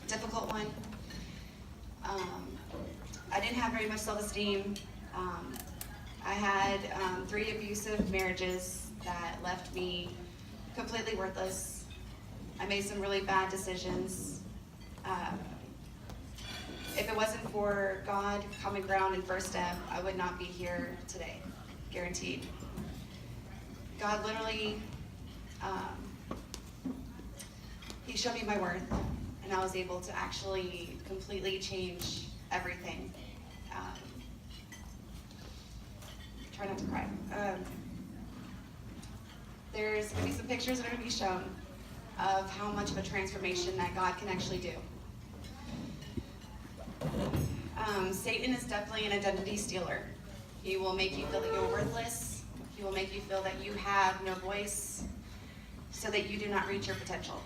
difficult one. I didn't have very much self-esteem. I had 3 abusive marriages that left me completely worthless. I made some really bad decisions. If it wasn't for God, Common Ground, and First Step, I would not be here today, guaranteed. God literally, He showed me my worth, and I was able to actually completely change everything. Try not to cry. There's going to be some pictures that are going to be shown of how much of a transformation that God can actually do. Satan is definitely an identity stealer. He will make you feel that you're worthless. He will make you feel that you have no voice, so that you do not reach your potential.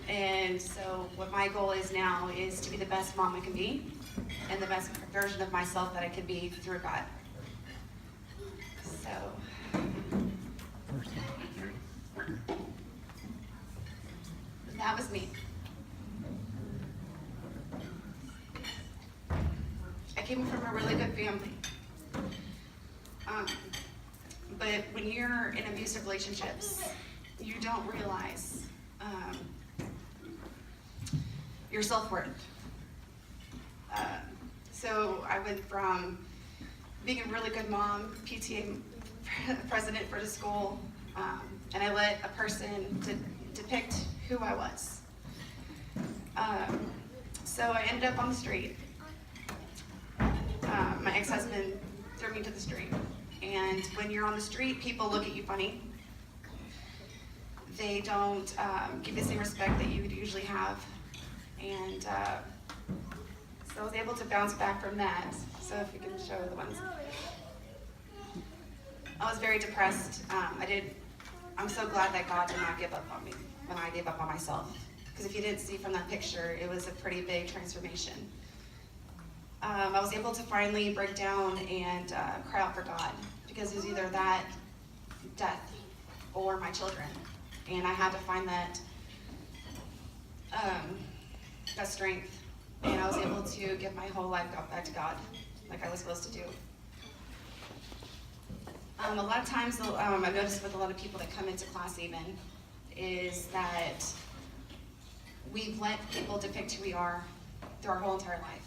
And so what my goal is now is to be the best mom I can be, and the best version of myself that I could be through God. So that was me. I came from a really good family. But when you're in abusive relationships, you don't realize your self-worth. So I went from being a really good mom, PTA president for the school, and I let a person depict who I was. So I ended up on the street. My ex-husband threw me to the street. And when you're on the street, people look at you funny. They don't give you the same respect that you would usually have. And so I was able to bounce back from that. So if you can show the ones. I was very depressed. I'm so glad that God did not give up on me when I gave up on myself. Because if you didn't see from that picture, it was a pretty big transformation. I was able to finally break down and cry out for God, because it was either that, death, or my children. And I had to find that strength. And I was able to give my whole life back to God, like I was supposed to do. A lot of times, I've noticed with a lot of people that come into class even, is that we've let people depict who we are through our whole entire life.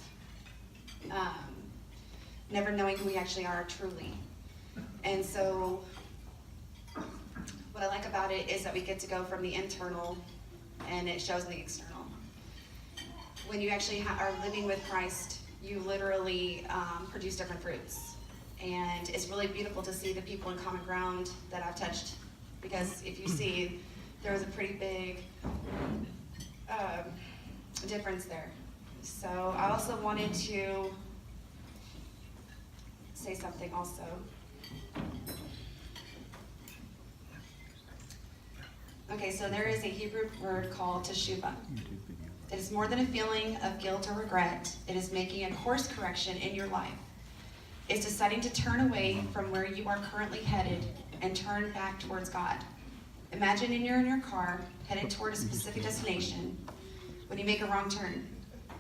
Never knowing who we actually are truly. And so what I like about it is that we get to go from the internal, and it shows in the external. When you actually are living with Christ, you literally produce different fruits. And it's really beautiful to see the people in Common Ground that I've touched, because if you see, there was a pretty big difference there. So I also wanted to say something also. Okay, so there is a Hebrew word called teshuvah. It is more than a feeling of guilt or regret. It is making a course correction in your life. It's deciding to turn away from where you are currently headed and turn back towards God. Imagine you're in your car headed toward a specific destination. When you make a wrong turn,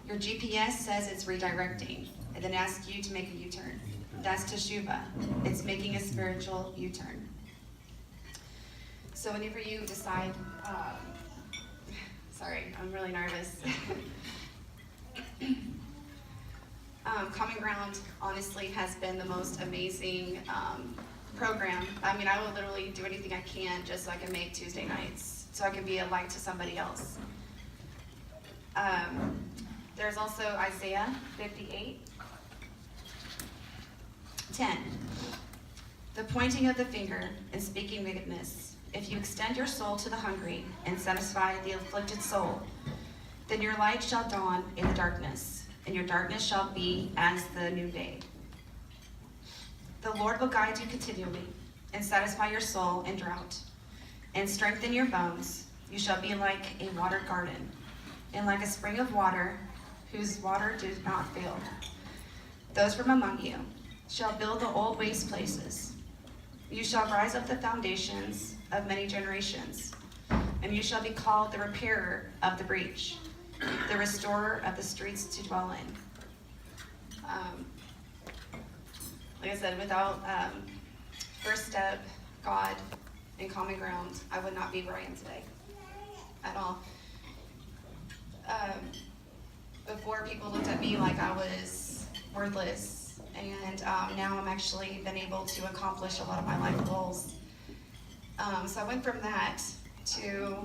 your GPS says it's redirecting, and then asks you to make a U-turn. That's teshuvah. It's making a spiritual U-turn. So whenever you decide, sorry, I'm really nervous. Common Ground, honestly, has been the most amazing program. I mean, I will literally do anything I can just so I can make Tuesday nights, so I can be a light to somebody else. There's also Isaiah 58:10. The pointing of the finger and speaking wickedness. If you extend your soul to the hungry and satisfy the afflicted soul, then your light shall dawn in the darkness, and your darkness shall be as the noonday. The Lord will guide you continually and satisfy your soul in drought and strengthen your bones. You shall be like a watered garden and like a spring of water whose water does not fail. Those from among you shall build the old waste places. You shall rise up the foundations of many generations, and you shall be called the repairer of the breach, the restorer of the streets to dwell in. Like I said, without First Step, God, and Common Ground, I would not be where I am today at all. Before, people looked at me like I was worthless, and now I'm actually been able to accomplish a lot of my life goals. So I went from that to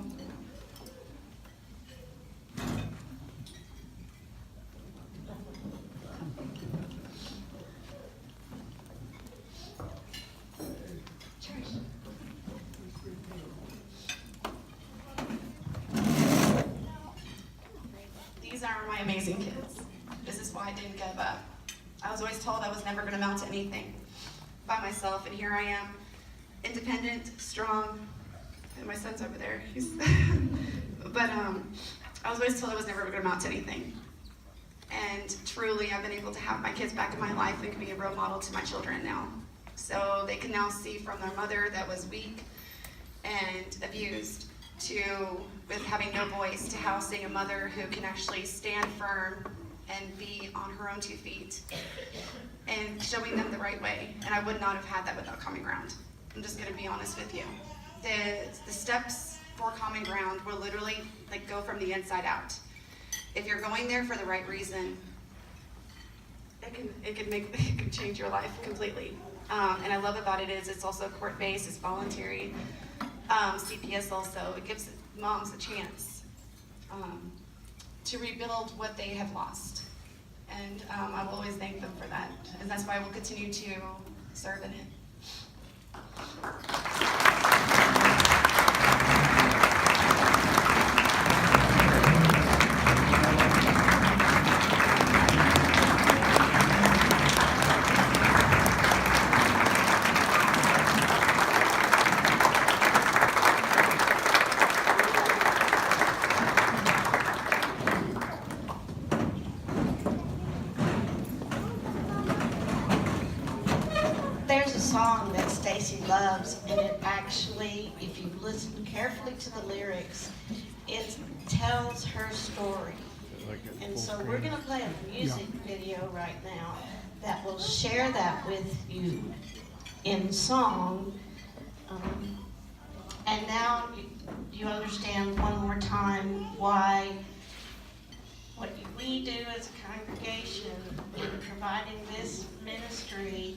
these are my amazing kids. This is why I didn't give up. I was always told I was never going to amount to anything by myself, and here I am, independent, strong, and my son's over there. But I was always told I was never going to amount to anything. And truly, I've been able to have my kids back in my life and can be a role model to my children now. So they can now see from their mother that was weak and abused to with having no voice to housing a mother who can actually stand firm and be on her own 2 feet and showing them the right way. And I would not have had that without Common Ground. I'm just going to be honest with you. The steps for Common Ground will literally like go from the inside out. If you're going there for the right reason, it can change your life completely. And I love about it is it's also court-based, it's voluntary. CPS also, it gives moms a chance to rebuild what they have lost. And I will always thank them for that. And that's why I will continue to serve in it. There's a song that Stacey loves, and it actually, if you listen carefully to the lyrics, it tells her story. And so we're going to play a music video right now that will share that with you in song. And now you understand one more time why what we do as a congregation in providing this ministry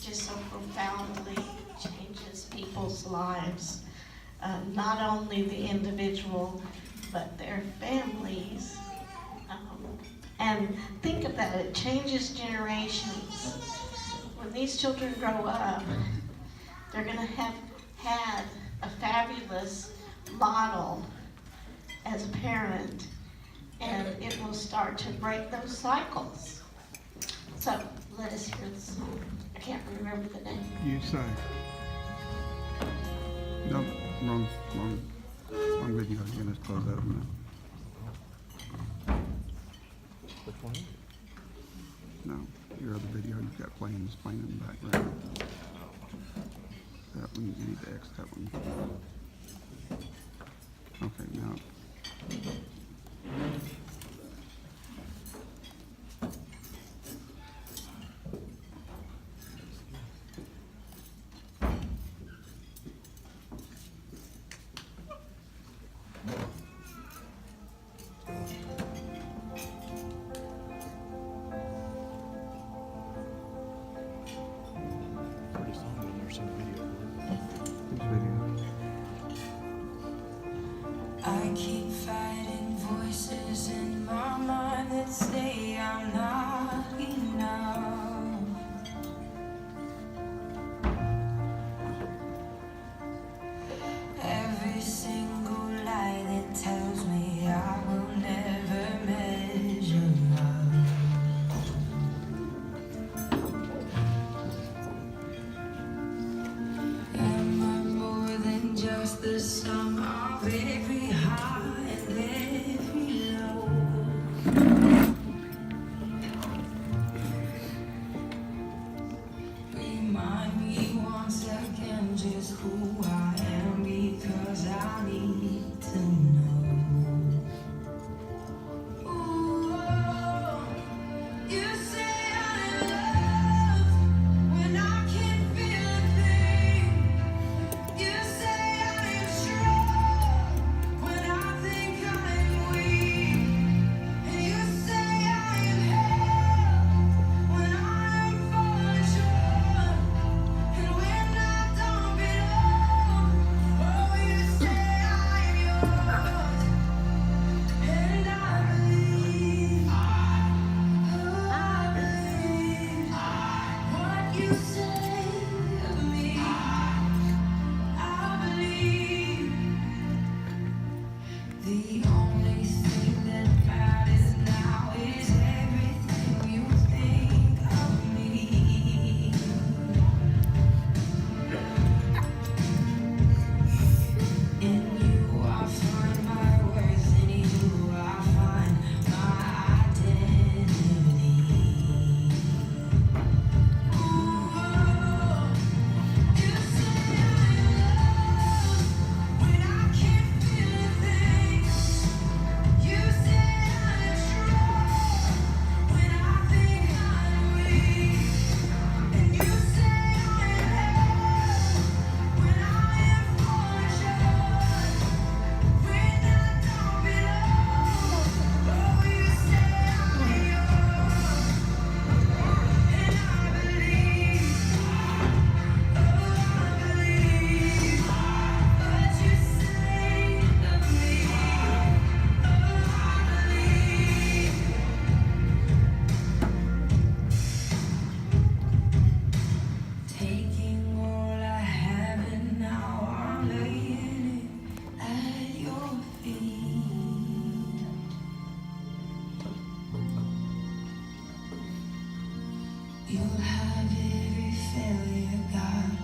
just so profoundly changes people's lives. Not only the individual, but their families. And think of that, it changes generations. When these children grow up, they're going to have had a fabulous model as a parent, and it will start to break those cycles. So, let us hear the song. I can't remember the name. You say. No, wrong video. Again, let's close that one out. Which one? No, your other video you've got playing in the background. That one, you need to X that one. Okay, now. Pretty song, I've never seen the video. This video. I keep fighting voices in my mind that say I'm not enough. Every single lie that tells me I will never measure up. Am I more than just the sum of every high and every low? The only thing that matters now is everything you think of me. In you I find my worth, in you I find my identity. Ooh, you say I'm loved when I can't feel a thing. You say I'm strong when I think I'm weak. And you say I'm held when I am falling short. When I don't belong, oh, you say I'm yours, and I believe, oh, I believe what you say of me, oh, I believe. Taking all I have and now I'm laying it at your feet. You'll have every failure, God.